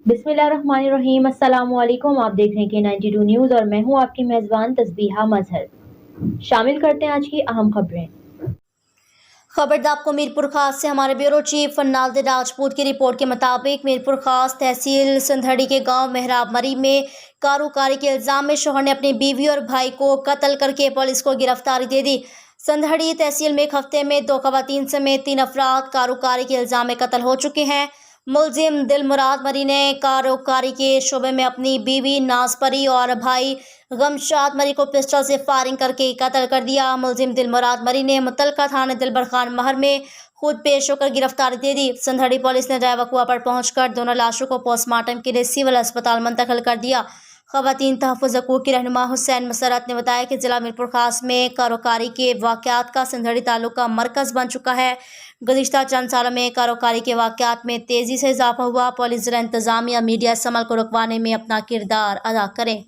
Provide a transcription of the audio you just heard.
बिस्मिल्लाहिर्रहमानिर्रहीम। अस्सलाम वालेकुम। आप देख रहे हैं K92 न्यूज़ और मैं हूं आपकी मेज़बान तस्बीहा मजहर। शामिल करते हैं आज की अहम खबरें। खबरदार आपको मीरपुर खास से हमारे ब्यूरो चीफ नालदे राजपूत की रिपोर्ट के मुताबिक मीरपुर खास तहसील संधड़ी के गांव मेहराब मरी में कारोकारी के इल्जाम में शोहर ने अपनी बीवी और भाई को कत्ल करके पुलिस को गिरफ्तारी दे दी। संधड़ी तहसील में एक हफ्ते में 2 खवातीन समेत 3 अफराद कारोकारी के इल्जाम में कत्ल हो चुके हैं। मुलजिम दिलमुराद मरी ने कारोकारी के शोबे में अपनी बीवी नाजपरी और भाई गमशाद मरी को पिस्टल से फायरिंग करके कत्ल कर दिया। मुलजिम दिलमुराद मरी ने मुतलका थाने दिलबर खान महर में खुद पेश होकर गिरफ्तारी दे दी। संधड़ी पुलिस ने राय वकुआ पर पहुंचकर दोनों लाशों को पोस्टमार्टम के लिए सिविल अस्पताल मुंतकिल कर दिया। खवातीन तहफ़्फ़ुज़ हकूक़ की रहनुमा हुसैन मसरत ने बताया कि ज़िला मीरपुर खास में कारोकारी के वाक़यात का संधड़ी तालुक का मरकज़ बन चुका है। गुज़िश्ता चंद सालों में कारोकारी के वाक़यात में तेज़ी से इजाफा हुआ। पुलिस ज़िला इंतज़ामिया मीडिया इस अमल को रुकवाने में अपना किरदार अदा करें।